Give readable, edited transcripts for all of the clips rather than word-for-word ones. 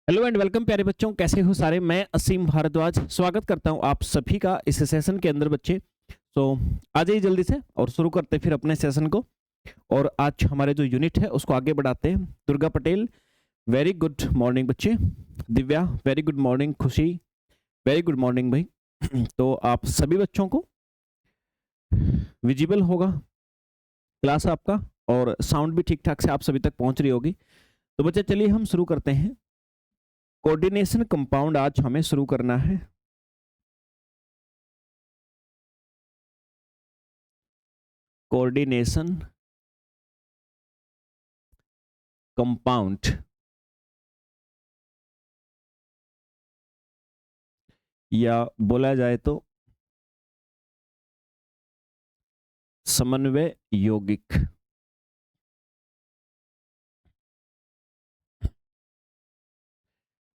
Hello and welcome प्यारे बच्चों, कैसे हो सारे। मैं असीम भारद्वाज स्वागत करता हूं आप सभी का इस सेशन के अंदर बच्चे। तो आ जाइए जल्दी से और शुरू करते हैं फिर अपने सेशन को। और आज हमारे जो यूनिट है उसको आगे बढ़ाते हैं। Durga Patel, very good morning बच्चे। Divya, very good morning. Khushi, very good morning भाई। तो आप सभी बच्चों को विजिबल होगा क्लास आपका, और साउंड भी ठीक ठाक से आप सभी तक पहुंच रही होगी। तो बच्चे चलिए हम शुरू करते हैं। कोऑर्डिनेशन कंपाउंड आज हमें शुरू करना है। कोऑर्डिनेशन कंपाउंड या बोला जाए तो समन्वय यौगिक।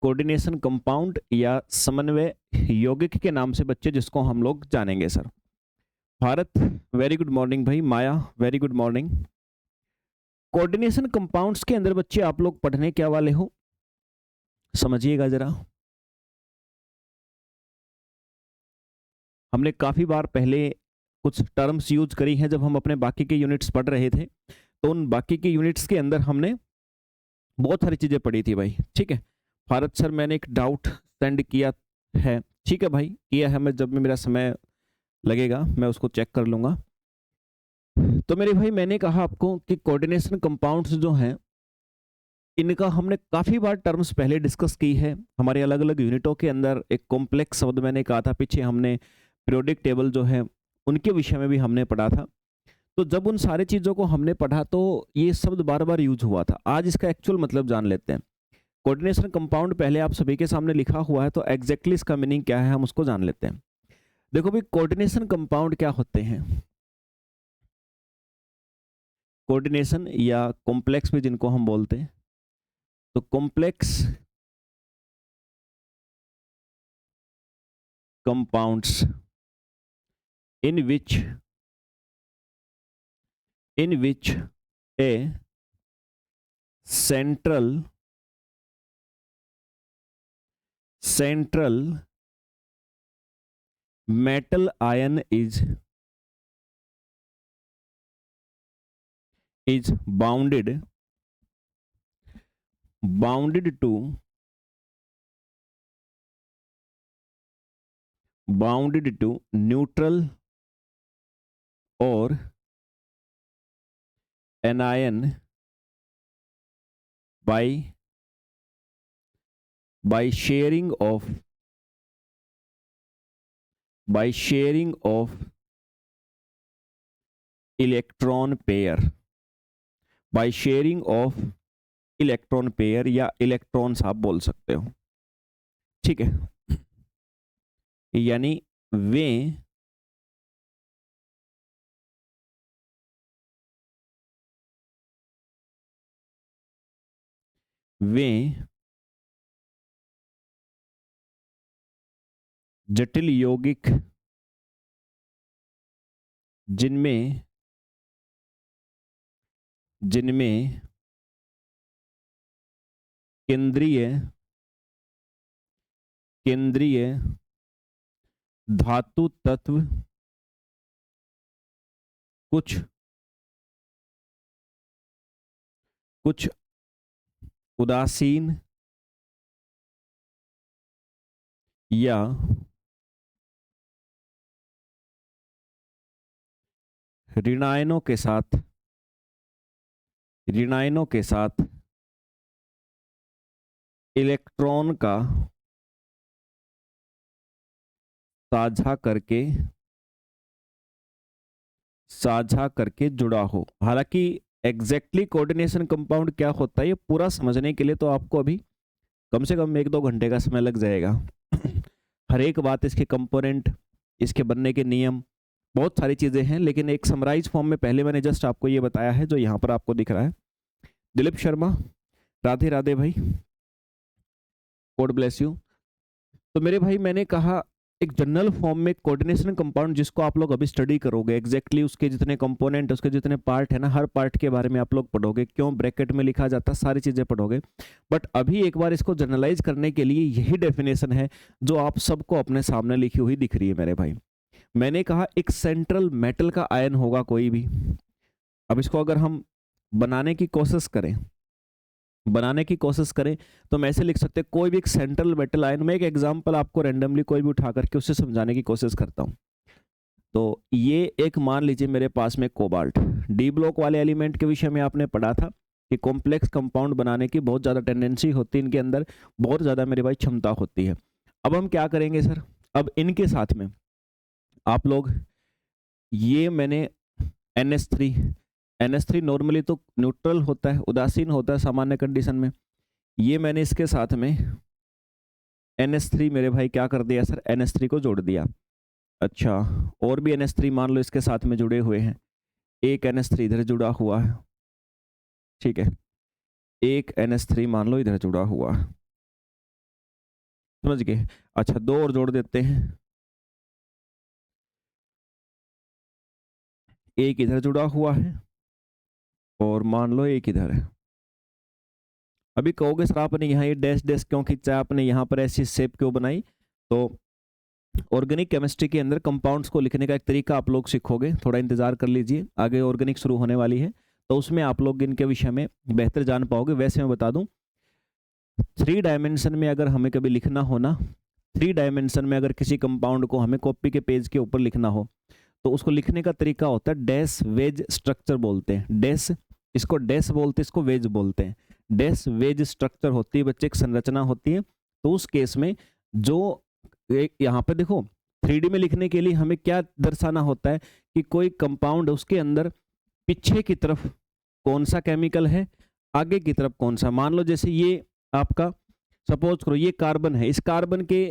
कोऑर्डिनेशन कंपाउंड या समन्वय यौगिक के नाम से बच्चे जिसको हम लोग जानेंगे sir. Bharat, very good morning भाई। Maya, very good morning. Coordination compounds के अंदर बच्चे आप लोग पढ़ने क्या वाले हो, समझिएगा जरा। हमने काफी बार पहले कुछ टर्म्स यूज करी हैं जब हम अपने बाकी के यूनिट्स पढ़ रहे थे, तो उन बाकी के यूनिट्स के अंदर हमने बहुत सारी चीजें पढ़ी थी भाई। ठीक है भारत सर, मैंने एक डाउट सेंड किया है। ठीक है भाई, किया है। मैं जब भी मेरा समय लगेगा मैं उसको चेक कर लूंगा। तो मेरे भाई, मैंने कहा आपको कि कोऑर्डिनेशन कंपाउंड्स जो हैं इनका हमने काफी बार टर्म्स पहले डिस्कस की है हमारे अलग अलग यूनिटों के अंदर। एक कॉम्प्लेक्स शब्द मैंने कहा था पीछे, हमने पीरियोडिक टेबल जो है उनके विषय में भी हमने पढ़ा था। तो जब उन सारी चीजों को हमने पढ़ा तो ये शब्द बार बार यूज हुआ था। आज इसका एक्चुअल मतलब जान लेते हैं। कोऑर्डिनेशन कंपाउंड पहले आप सभी के सामने लिखा हुआ है, तो एग्जैक्टली इसका मीनिंग क्या है हम उसको जान लेते हैं। देखो भाई, कोऑर्डिनेशन कंपाउंड क्या होते हैं। कोऑर्डिनेशन या कॉम्प्लेक्स भी जिनको हम बोलते हैं, तो complex compounds in which a central metal ion is bounded to neutral or anion by sharing of electron pair, by sharing of electron pair या इलेक्ट्रॉन्स आप बोल सकते हो। ठीक है, यानी वे जटिल यौगिक जिनमें केंद्रीय धातु तत्व कुछ उदासीन या ऋणायनों के साथ इलेक्ट्रॉन का साझा करके जुड़ा हो। हालांकि एग्जैक्टली कोऑर्डिनेशन कंपाउंड क्या होता है ये पूरा समझने के लिए तो आपको अभी कम से कम 1-2 घंटे का समय लग जाएगा। हर एक बात, इसके कंपोनेंट, इसके बनने के नियम, बहुत सारी चीजें हैं, लेकिन एक समराइज फॉर्म में पहले मैंने जस्ट आपको ये बताया है जो यहाँ पर आपको दिख रहा है। दिलीप शर्मा, राधे राधे भाई, गॉड ब्लेस यू। तो मेरे भाई, मैंने कहा एक जनरल फॉर्म में कोऑर्डिनेशन कंपाउंड जिसको आप लोग अभी स्टडी करोगे, एग्जैक्टली उसके जितने कंपोनेंट, उसके जितने पार्ट है ना, हर पार्ट के बारे में आप लोग पढ़ोगे, क्यों ब्रैकेट में लिखा जाता है, सारी चीजें पढ़ोगे। बट अभी एक बार इसको जनरलाइज करने के लिए यही डेफिनेशन है जो आप सबको अपने सामने लिखी हुई दिख रही है मेरे भाई। मैंने कहा एक सेंट्रल मेटल का आयन होगा कोई भी। अब इसको अगर हम बनाने की कोशिश करें तो मैं ऐसे लिख सकते हैं, कोई भी एक सेंट्रल मेटल आयन। मैं एक एग्जांपल आपको रैंडमली कोई भी उठा करके उससे समझाने की कोशिश करता हूं। तो ये एक मान लीजिए मेरे पास में कोबाल्ट, डी ब्लॉक वाले एलिमेंट के विषय में आपने पढ़ा था कि कॉम्प्लेक्स कंपाउंड बनाने की बहुत ज़्यादा टेंडेंसी होती है, इनके अंदर बहुत ज़्यादा मेरे भाई क्षमता होती है। अब हम क्या करेंगे सर, अब इनके साथ में आप लोग, ये मैंने NH3 नॉर्मली तो न्यूट्रल होता है, उदासीन होता है सामान्य कंडीशन में। ये मैंने इसके साथ में NH3 मेरे भाई क्या कर दिया सर, NH3 को जोड़ दिया। अच्छा, और भी NH3 मान लो इसके साथ में जुड़े हुए हैं, एक NH3 इधर जुड़ा हुआ है, ठीक है, एक NH3 मान लो इधर जुड़ा हुआ है, समझ गए। अच्छा, दो और जोड़ देते हैं, एक इधर जुड़ा हुआ है और मान लो एक इधर है। अभी कहोगे सर आपने यहाँ ये डैश डैश क्यों खींचा, आपने यहाँ पर ऐसी शेप क्यों बनाई? तो ऑर्गेनिक केमिस्ट्री के अंदर कंपाउंड्स को लिखने का एक तरीका आप लोग सीखोगे, थोड़ा इंतजार कर लीजिए, आगे ऑर्गेनिक शुरू होने वाली है तो उसमें आप लोग इनके विषय में बेहतर जान पाओगे। वैसे मैं बता दूं, 3 डायमेंशन में अगर हमें कभी लिखना हो ना, 3 डायमेंशन में अगर किसी कंपाउंड को हमें कॉपी के पेज के ऊपर लिखना हो तो उसको लिखने का तरीका होता है डैश वेज स्ट्रक्चर बोलते हैं। डैश, इसको डैश बोलते हैं, इसको वेज बोलते हैं। डैश वेज स्ट्रक्चर होती है बच्चे, एक संरचना होती है। तो उस केस में जो एक यहाँ पे देखो 3D में लिखने के लिए हमें क्या दर्शाना होता है कि कोई कंपाउंड, उसके अंदर पीछे की तरफ कौन सा केमिकल है, आगे की तरफ कौन सा। मान लो जैसे ये आपका, सपोज करो ये कार्बन है, इस कार्बन के,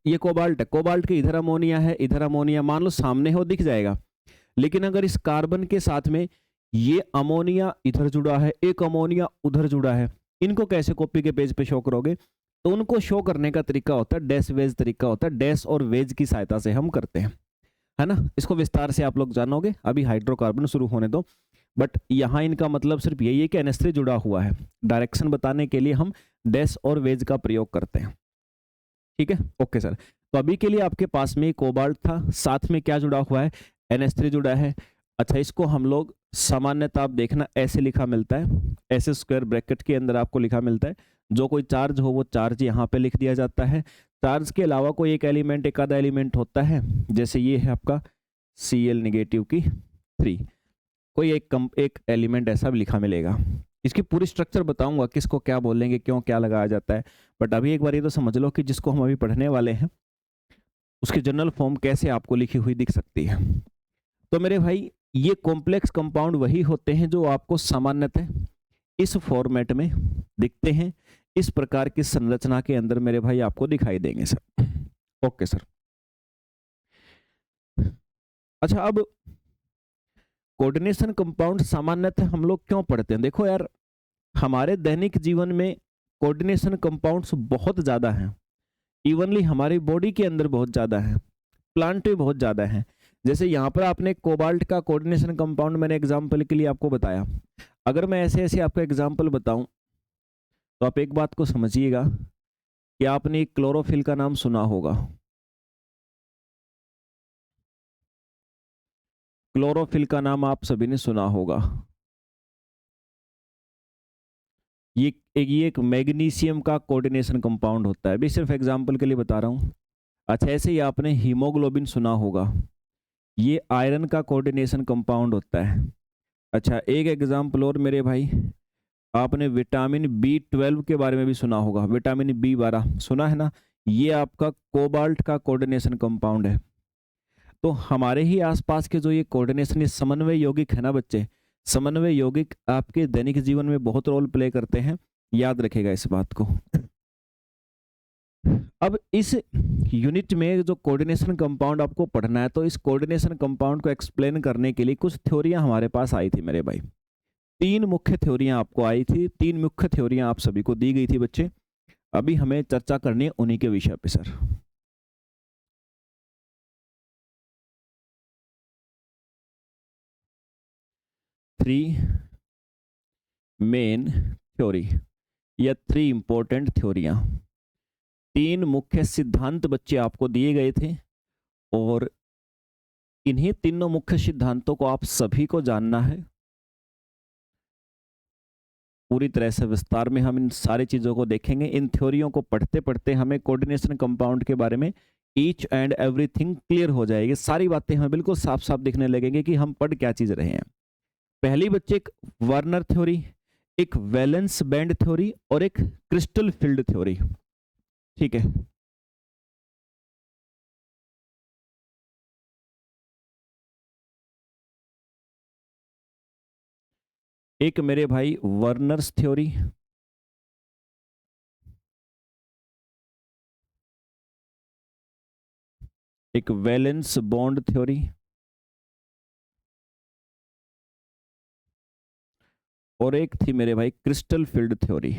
ये कोबाल्ट है, कोबाल्ट के इधर अमोनिया है, इधर अमोनिया, मान लो सामने हो दिख जाएगा। लेकिन अगर इस कार्बन के साथ में ये अमोनिया इधर जुड़ा है, एक अमोनिया उधर जुड़ा है, इनको कैसे कॉपी के पेज पे शो करोगे? तो उनको शो करने का तरीका होता है डैश वेज तरीका होता है, डैश और वेज की सहायता से हम करते हैं, है ना। इसको विस्तार से आप लोग जानोगे, अभी हाइड्रोकार्बन शुरू होने दो। बट यहाँ इनका मतलब सिर्फ यही है कि NH3 जुड़ा हुआ है, डायरेक्शन बताने के लिए हम डैश और वेज का प्रयोग करते हैं, ठीक है। ओके सर, तो अभी के लिए आपके पास में कोबाल्ट था, साथ में क्या जुड़ा हुआ है, NH3 जुड़ा है। अच्छा, इसको हम लोग सामान्यतः आप देखना ऐसे लिखा मिलता है, ऐसे स्क्वायर ब्रैकेट के अंदर आपको लिखा मिलता है। जो कोई चार्ज हो वो चार्ज यहाँ पे लिख दिया जाता है। चार्ज के अलावा कोई एक एलिमेंट, एक आधा एलिमेंट होता है, जैसे ये है आपका Cl नेगेटिव की 3, कोई एक एलिमेंट ऐसा भी लिखा मिलेगा। इसकी पूरी स्ट्रक्चर बताऊंगा, किसको क्या बोलेंगे, क्यों क्या लगाया जाता है। बट अभी एक बार ये तो समझ लो कि जिसको हम अभी पढ़ने वाले हैं उसकी जनरल फॉर्म कैसे आपको लिखी हुई दिख सकती है। तो मेरे भाई, ये कॉम्प्लेक्स कंपाउंड वही होते हैं जो आपको सामान्यतः इस फॉर्मेट में दिखते हैं, इस प्रकार की संरचना के अंदर मेरे भाई आपको दिखाई देंगे सर। Okay sir. अच्छा, अब कोऑर्डिनेशन कंपाउंड सामान्यतः हम लोग क्यों पढ़ते हैं? देखो यार, हमारे दैनिक जीवन में कोऑर्डिनेशन कंपाउंड्स बहुत ज़्यादा हैं, इवनली हमारी बॉडी के अंदर बहुत ज़्यादा है, प्लांट में बहुत ज़्यादा है। जैसे यहाँ पर आपने कोबाल्ट का कोऑर्डिनेशन कंपाउंड मैंने एग्जाम्पल के लिए आपको बताया। अगर मैं ऐसे ऐसे आपको एग्जाम्पल बताऊं तो आप एक बात को समझिएगा कि आपने क्लोरोफिल का नाम सुना होगा। क्लोरोफिल का नाम आप सभी ने सुना होगा। ये एक मैग्नीशियम का कोऑर्डिनेशन कंपाउंड होता है, भी सिर्फ एग्जाम्पल के लिए बता रहा हूँ। अच्छा, ऐसे ही आपने हीमोग्लोबिन सुना होगा, ये आयरन का कोऑर्डिनेशन कंपाउंड होता है। अच्छा, एक एग्जाम्पल और मेरे भाई, आपने विटामिन B12 के बारे में भी सुना होगा, विटामिन B12 सुना है ना, ये आपका कोबाल्ट का कोऑर्डिनेशन कंपाउंड है। तो हमारे ही आसपास के जो ये कोऑर्डिनेशन, ये समन्वय यौगिक है ना बच्चे, समन्वय यौगिक आपके दैनिक जीवन में बहुत रोल प्ले करते हैं, याद रखेगा इस बात को। अब इस यूनिट में जो कोऑर्डिनेशन कंपाउंड आपको पढ़ना है, तो इस कोऑर्डिनेशन कंपाउंड को एक्सप्लेन करने के लिए कुछ थ्योरियां हमारे पास आई थी मेरे भाई। 3 मुख्य थ्योरियां आपको आई थी, 3 मुख्य थ्योरियां आप सभी को दी गई थी बच्चे। अभी हमें चर्चा करनी है उन्हीं के विषय पे सर। थ्री मेन थ्योरी या थ्री इंपॉर्टेंट थ्योरियां, तीन मुख्य सिद्धांत बच्चे आपको दिए गए थे और इन्हीं तीनों मुख्य सिद्धांतों को आप सभी को जानना है। पूरी तरह से विस्तार में हम इन सारी चीजों को देखेंगे। इन थ्योरियों को पढ़ते पढ़ते हमें कोऑर्डिनेशन कंपाउंड के बारे में ईच एंड एवरीथिंग क्लियर हो जाएगी। सारी बातें हमें बिल्कुल साफ साफ दिखने लगेंगे कि हम पढ़ क्या चीज रहे हैं। पहली बच्चे एक वार्नर थ्योरी, एक वैलेंस बैंड थ्योरी और एक क्रिस्टल फील्ड थ्योरी। ठीक है, एक मेरे भाई वर्नर्स थ्योरी, एक वैलेंस बॉन्ड थ्योरी और एक थी मेरे भाई क्रिस्टल फील्ड थ्योरी।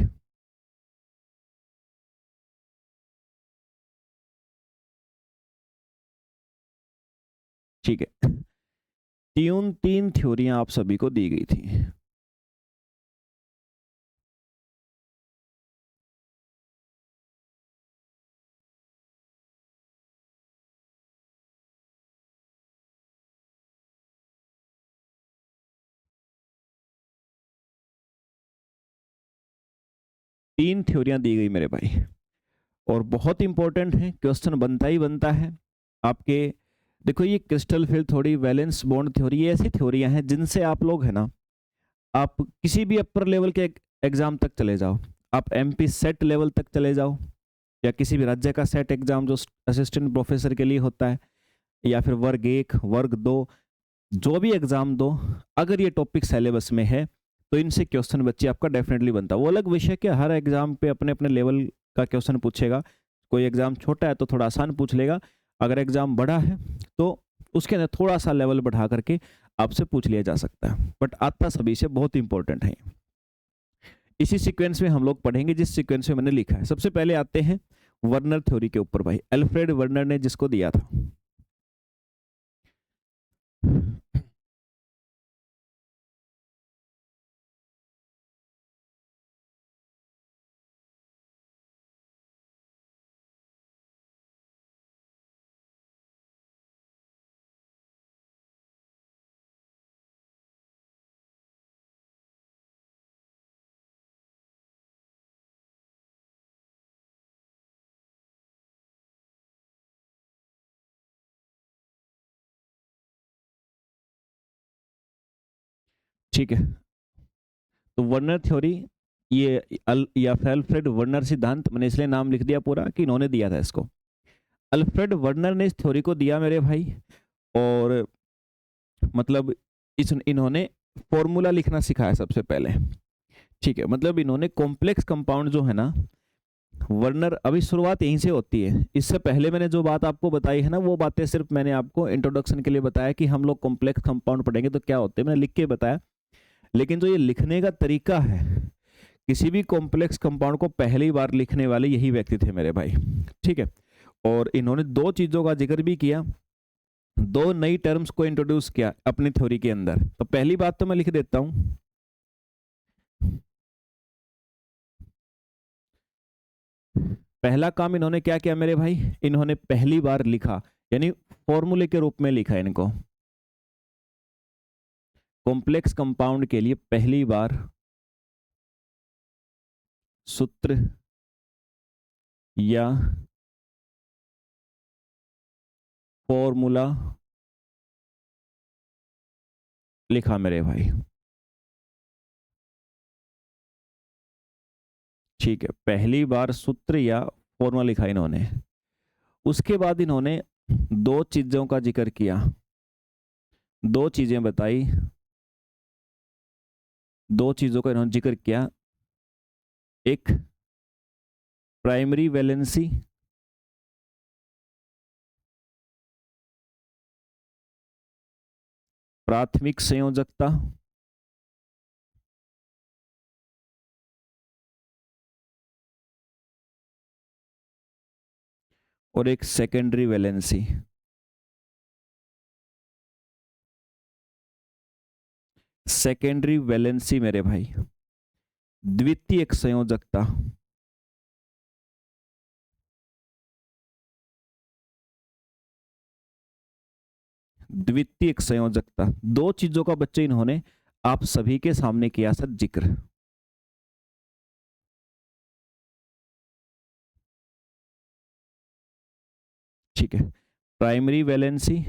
ठीक है, तीन थ्योरियां आप सभी को दी गई थी। तीन थ्योरियां दी गई मेरे भाई और बहुत इंपॉर्टेंट है, क्वेश्चन बनता ही बनता है आपके। देखो ये crystal field theory, valence bond theory, ये ऐसी थ्योरियां हैं जिनसे आप लोग है ना, आप किसी भी अपर लेवल के एग्जाम तक चले जाओ, आप एमपी सेट लेवल तक चले जाओ या किसी भी राज्य का सेट एग्जाम जो असिस्टेंट प्रोफेसर के लिए होता है, या फिर वर्ग एक वर्ग दो, जो भी एग्जाम दो, अगर ये टॉपिक सिलेबस में है तो इनसे क्वेश्चन बच्चे आपका डेफिनेटली बनता है। वो अलग विषय कि हर एग्जाम पे अपने अपने लेवल का क्वेश्चन पूछेगा। कोई एग्जाम छोटा है तो थोड़ा आसान पूछ लेगा, अगर एग्जाम बड़ा है तो उसके अंदर थोड़ा सा लेवल बढ़ा करके आपसे पूछ लिया जा सकता है, बट आता सभी से बहुत इंपॉर्टेंट है। इसी सीक्वेंस में हम लोग पढ़ेंगे जिस सीक्वेंस में मैंने लिखा है। सबसे पहले आते हैं वर्नर थ्योरी के ऊपर भाई, अल्फ्रेड वर्नर ने जिसको दिया था। ठीक है, तो वर्नर थ्योरी, ये या फिर अल्फ्रेड वर्नर सिद्धांत, मैंने इसलिए नाम लिख दिया पूरा कि इन्होंने दिया था इसको। अल्फ्रेड वर्नर ने इस थ्योरी को दिया मेरे भाई, और मतलब इस इन्होंने फॉर्मूला लिखना सिखाया सबसे पहले। ठीक है, मतलब इन्होंने कॉम्प्लेक्स कंपाउंड जो है ना, वर्नर, अभी शुरुआत यहीं से होती है। इससे पहले मैंने जो बात आपको बताई है ना, वो बातें सिर्फ मैंने आपको इंट्रोडक्शन के लिए बताया कि हम लोग कॉम्प्लेक्स कंपाउंड पढ़ेंगे तो क्या होते हैं, मैंने लिख के बताया। लेकिन जो ये लिखने का तरीका है, किसी भी कॉम्प्लेक्स कंपाउंड को पहली बार लिखने वाले यही व्यक्ति थे मेरे भाई। ठीक है, और इन्होंने दो चीजों का जिक्र भी किया, दो नई टर्म्स को इंट्रोड्यूस किया अपनी थ्योरी के अंदर। तो पहली बात तो मैं लिख देता हूं, पहला काम इन्होंने क्या किया मेरे भाई, इन्होंने पहली बार लिखा, यानी फॉर्मूले के रूप में लिखा इनको, कॉम्प्लेक्स कंपाउंड के लिए पहली बार सूत्र या फॉर्मूला लिखा मेरे भाई। ठीक है, पहली बार सूत्र या फॉर्मूला लिखा इन्होंने। उसके बाद इन्होंने दो चीजों का जिक्र किया, दो चीजें बताई, दो चीजों का इन्होंने जिक्र किया, एक प्राइमरी वैलेंसी प्राथमिक संयोजकता, और एक सेकेंडरी वैलेंसी। सेकेंडरी वैलेंसी मेरे भाई, द्वितीयक संयोजकता, द्वितीयक संयोजकता, दो चीजों का बच्चे इन्होंने आप सभी के सामने किया सर जिक्र। ठीक है, प्राइमरी वैलेंसी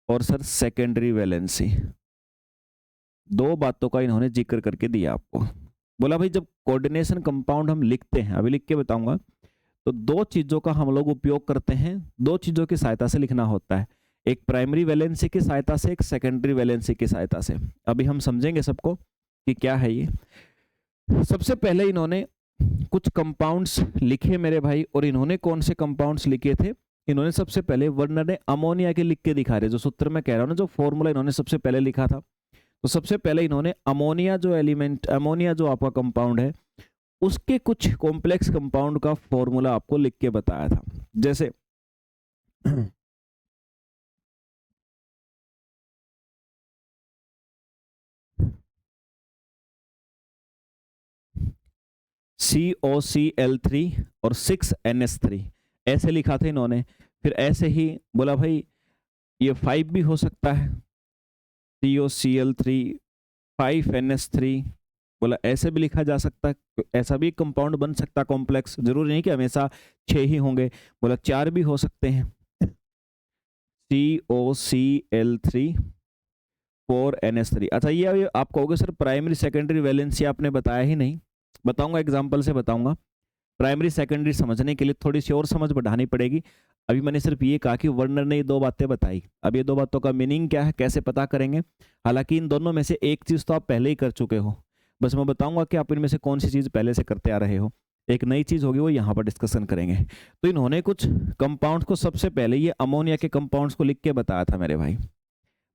और सर सेकेंडरी वैलेंसी, दो बातों का इन्होंने जिक्र करके दिया आपको। बोला भाई जब कोऑर्डिनेशन कंपाउंड हम लिखते हैं, अभी लिख के बताऊंगा, तो दो चीजों का हम लोग उपयोग करते हैं, दो चीजों की सहायता से लिखना होता है, एक प्राइमरी वैलेंसी की सहायता से, एक सेकेंडरी वैलेंसी की सहायता से। अभी हम समझेंगे सबको कि क्या है ये। सबसे पहले इन्होंने कुछ कंपाउंड्स लिखे मेरे भाई, और इन्होंने कौन से कंपाउंड्स लिखे थे, इन्होंने सबसे पहले वर्नर ने अमोनिया के लिख के दिखा रहे, जो सूत्र में कह रहा हूं ना, जो फॉर्मूला इन्होंने सबसे पहले लिखा था, तो सबसे पहले इन्होंने अमोनिया जो एलिमेंट, अमोनिया जो आपका कंपाउंड है, उसके कुछ कॉम्प्लेक्स कंपाउंड का फॉर्मूला आपको लिख के बताया था। जैसे COCl3 और 6NH3 ऐसे लिखा था इन्होंने। फिर ऐसे ही बोला भाई ये 5 भी हो सकता है, COCl3 5NH3, बोला ऐसे भी लिखा जा सकता है, ऐसा भी कंपाउंड बन सकता है कॉम्प्लेक्स, जरूरी नहीं कि हमेशा 6 ही होंगे, बोला 4 भी हो सकते हैं, COCl3 4NH3। अच्छा ये आप कहोगे सर प्राइमरी सेकेंडरी वैलेंसी आपने बताया ही नहीं, बताऊंगा एग्जांपल से बताऊंगा। प्राइमरी सेकेंडरी समझने के लिए थोड़ी सी और समझ बढ़ानी पड़ेगी। अभी मैंने सिर्फ ये कहा कि वर्नर ने ये दो बातें बताई, अब ये दो बातों का मीनिंग क्या है, कैसे पता करेंगे। हालांकि इन दोनों में से एक चीज तो आप पहले ही कर चुके हो, बस मैं बताऊंगा कि आप इनमें से कौन सी चीज पहले से करते आ रहे हो, एक नई चीज होगी वो यहाँ पर डिस्कशन करेंगे। तो इन्होंने कुछ कंपाउंड को सबसे पहले ये अमोनिया के कंपाउंड्स को लिख के बताया था मेरे भाई,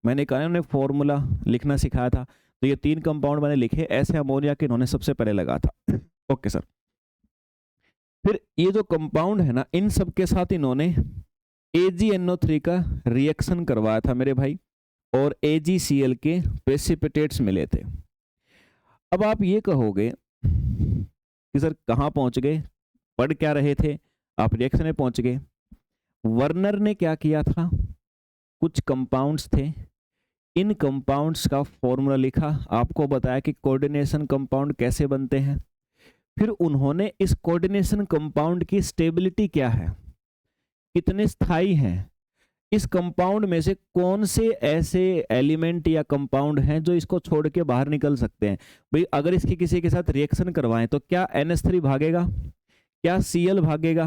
मैंने कहा उन्हें फॉर्मूला लिखना सिखाया था, तो ये 3 कंपाउंड मैंने लिखे ऐसे अमोनिया के, इन्होंने सबसे पहले लगा था। ओके सर, फिर ये जो कंपाउंड है ना, इन सब के साथ इन्होंने AgNO3 का रिएक्शन करवाया था मेरे भाई, और AgCl के प्रेसिपिटेट्स मिले थे। अब आप ये कहोगे कि सर कहाँ पहुंच गए, पढ़ क्या रहे थे, आप रिएक्शन में पहुंच गए। वर्नर ने क्या किया था, कुछ कंपाउंड्स थे, इन कंपाउंड्स का फॉर्मूला लिखा, आपको बताया कि कोऑर्डिनेशन कंपाउंड कैसे बनते हैं। फिर उन्होंने इस कोऑर्डिनेशन कंपाउंड की स्टेबिलिटी क्या है, कितने स्थायी हैं, इस कंपाउंड में से कौन से ऐसे एलिमेंट या कंपाउंड हैं जो इसको छोड़ के बाहर निकल सकते हैं। भाई अगर इसकी किसी के साथ रिएक्शन करवाएं तो क्या NH3 भागेगा, क्या Cl भागेगा।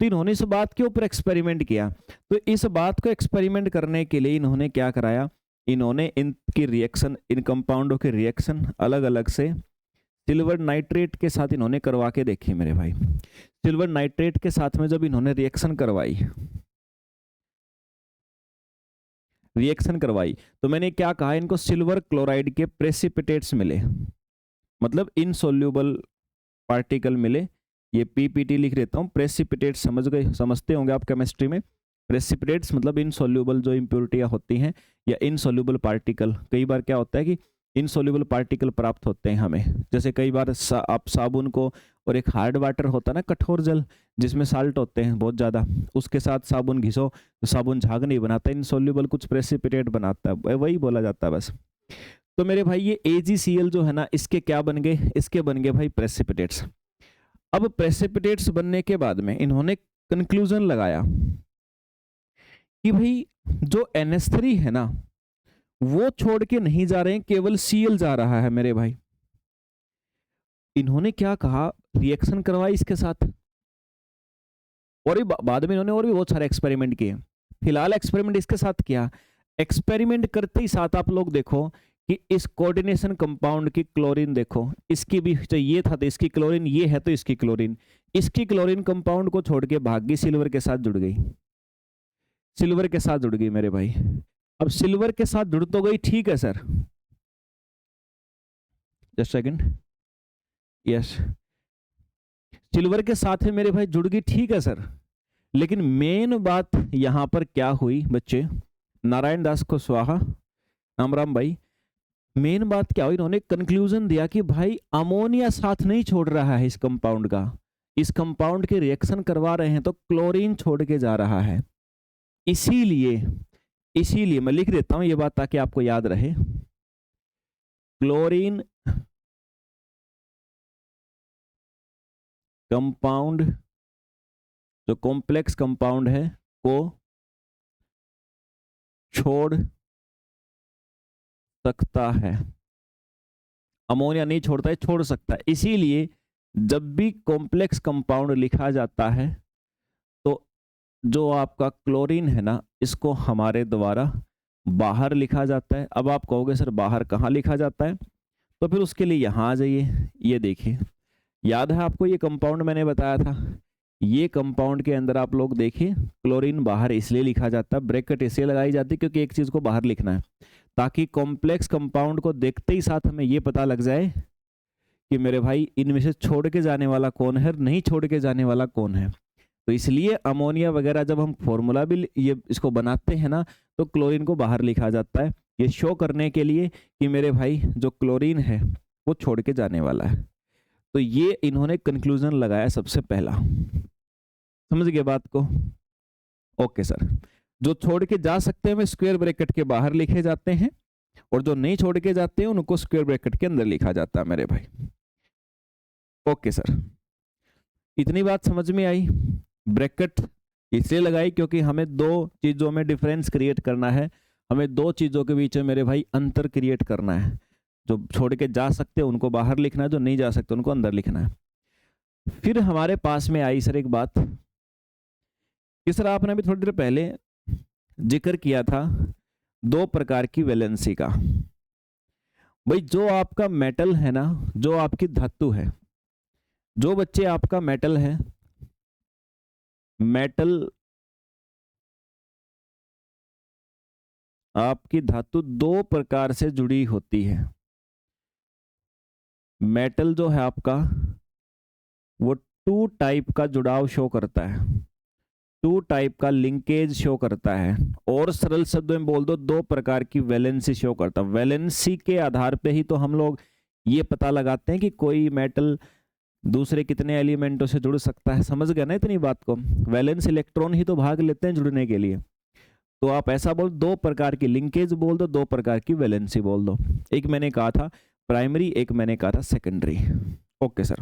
तो इन्होंने इस बात के ऊपर एक्सपेरिमेंट किया। तो इस बात को एक्सपेरिमेंट करने के लिए इन्होंने क्या कराया, इन्होंने इनकी रिएक्शन, इन कंपाउंडों के रिएक्शन अलग अलग से सिल्वर नाइट्रेट के साथ इन्होंने करवा के देखी मेरे भाई। सिल्वर नाइट्रेट के साथ में जब इन्होंने रिएक्शन करवाई तो मैंने क्या कहा, इनको सिल्वर क्लोराइड के प्रेसिपिटेट्स मिले, मतलब इनसोल्यूबल पार्टिकल मिले। ये PPT लिख देता हूँ, प्रेसिपिटेट समझ गए, समझते होंगे आप केमिस्ट्री में। प्रेसिपिटेट्स मतलब इनसोल्यूबल जो इम्प्योरिटियां होती हैं या इनसोल्यूबल पार्टिकल। कई बार क्या होता है कि इनसोल्यूबल पार्टिकल प्राप्त होते हैं हमें, जैसे कई बार आप साबुन को, और एक हार्ड वाटर होता है ना, कठोर जल जिसमें साल्ट होते हैं बहुत ज़्यादा, उसके साथ साबुन घिसो तो साबुन झाग नहीं बनाता, इनसोल्यूबल कुछ प्रेसिपिटेट बनाता है, वही बोला जाता है बस। तो मेरे भाई ये AgCl जो है ना, इसके क्या बन गए, इसके बन गए भाई प्रेसिपिटेट्स। अब प्रेसिपिटेट्स बनने के बाद में इन्होंने कंक्लूजन लगाया कि भाई जो NH3 है ना, वो छोड़ के नहीं जा रहे हैं, केवल Cl जा रहा है मेरे भाई। इन्होंने क्या कहा, रिएक्शन करवाई इसके साथ, और बाद में इन्होंने और भी बहुत सारे एक्सपेरिमेंट किए। फिलहाल एक्सपेरिमेंट इसके साथ किया, एक्सपेरिमेंट करते ही साथ आप लोग देखो कि इस कोऑर्डिनेशन कंपाउंड की क्लोरीन देखो, इसकी भी तो ये था तो इसकी क्लोरीन, ये है तो इसकी क्लोरीन, इसकी क्लोरीन कंपाउंड को छोड़ के भाग गई, सिल्वर के साथ जुड़ गई, सिल्वर के साथ जुड़ गई मेरे भाई। अब सिल्वर के साथ जुड़ तो गई, ठीक है sir, just second, yes, silver के साथ है मेरे भाई, जुड़ गई, ठीक है सर। लेकिन मेन बात यहां पर क्या हुई बच्चे, नारायण दास को स्वाहा, राम राम भाई, मेन बात क्या हुई, इन्होंने कंक्लूजन दिया कि भाई अमोनिया साथ नहीं छोड़ रहा है इस कंपाउंड का, इस कंपाउंड के रिएक्शन करवा रहे हैं तो क्लोरीन छोड़ के जा रहा है। इसीलिए इसीलिए मैं लिख देता हूं ये बात ताकि आपको याद रहे, क्लोरीन कंपाउंड जो कॉम्प्लेक्स कंपाउंड है को छोड़ सकता है, अमोनिया नहीं छोड़ता है, छोड़ सकता है। इसीलिए जब भी कॉम्प्लेक्स कंपाउंड लिखा जाता है तो जो आपका क्लोरीन है ना, इसको हमारे द्वारा बाहर लिखा जाता है। अब आप कहोगे सर बाहर कहाँ लिखा जाता है, तो फिर उसके लिए यहाँ आ जाइए। ये देखिए, याद है आपको ये कंपाउंड मैंने बताया था, ये कंपाउंड के अंदर आप लोग देखिए क्लोरीन बाहर इसलिए लिखा जाता है, ब्रैकेट इसलिए लगाई जाती है क्योंकि एक चीज को बाहर लिखना है, ताकि कॉम्प्लेक्स कंपाउंड को देखते ही साथ हमें ये पता लग जाए कि मेरे भाई इनमें से छोड़ के जाने वाला कौन है, नहीं छोड़ के जाने वाला कौन है। तो इसलिए अमोनिया वगैरह जब हम फॉर्मूला भी ये इसको बनाते हैं ना, तो क्लोरीन को बाहर लिखा जाता है, ये शो करने के लिए कि मेरे भाई जो क्लोरीन है वो छोड़ के जाने वाला है। तो ये इन्होंने कंक्लूजन लगाया सबसे पहला, समझ गए बात को? ओके सर, जो छोड़ के जा सकते हैं वे स्क्वायर ब्रैकेट के बाहर लिखे जाते हैं, और जो नहीं छोड़ के जाते हैं उनको स्क्वायर ब्रैकेट के अंदर लिखा जाता है मेरे भाई। ओके सर, इतनी बात समझ में आई। ब्रैकेट इसलिए लगाई क्योंकि हमें दो चीजों में डिफरेंस क्रिएट करना है, हमें दो चीजों के बीच में मेरे भाई अंतर क्रिएट करना है। जो छोड़ के जा सकते हैं उनको बाहर लिखना है, जो नहीं जा सकते उनको अंदर लिखना है। फिर हमारे पास में आई सर एक बात, इस तरह आपने भी थोड़ी देर पहले जिक्र किया था दो प्रकार की वैलेंसी का। भाई जो आपका मेटल है ना, जो आपकी धातु है, जो बच्चे आपका मेटल है, मेटल आपकी धातु दो प्रकार से जुड़ी होती है। मेटल जो है आपका वो टू टाइप का जुड़ाव शो करता है, टू टाइप का लिंकेज शो करता है, और सरल शब्दों में बोल दो दो प्रकार की वैलेंसी शो करता है। वैलेंसी के आधार पे ही तो हम लोग ये पता लगाते हैं कि कोई मेटल दूसरे कितने एलिमेंटों से जुड़ सकता है। समझ गए ना इतनी बात को? वैलेंस इलेक्ट्रॉन ही तो भाग लेते हैं जुड़ने के लिए। तो आप ऐसा बोल, दो प्रकार की लिंकेज बोल दो, दो प्रकार की वैलेंसी बोल दो। एक मैंने कहा था प्राइमरी, एक मैंने कहा था सेकेंडरी। ओके सर,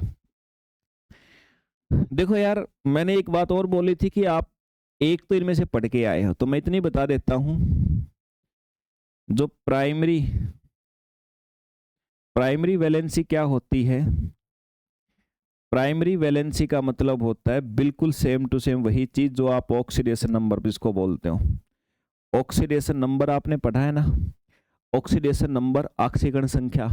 देखो यार मैंने एक बात और बोली थी कि आप एक तो इनमें से पढ़ के आए हो, तो मैं इतनी बता देता हूं, जो प्राइमरी वैलेंसी क्या होती है। प्राइमरी वैलेंसी का मतलब होता है बिल्कुल सेम टू सेम वही चीज जो आप ऑक्सीडेशन नंबर जिसको बोलते हो। ऑक्सीडेशन नंबर आपने पढ़ा है ना, ऑक्सीडेशन नंबर ऑक्सीकरण संख्या,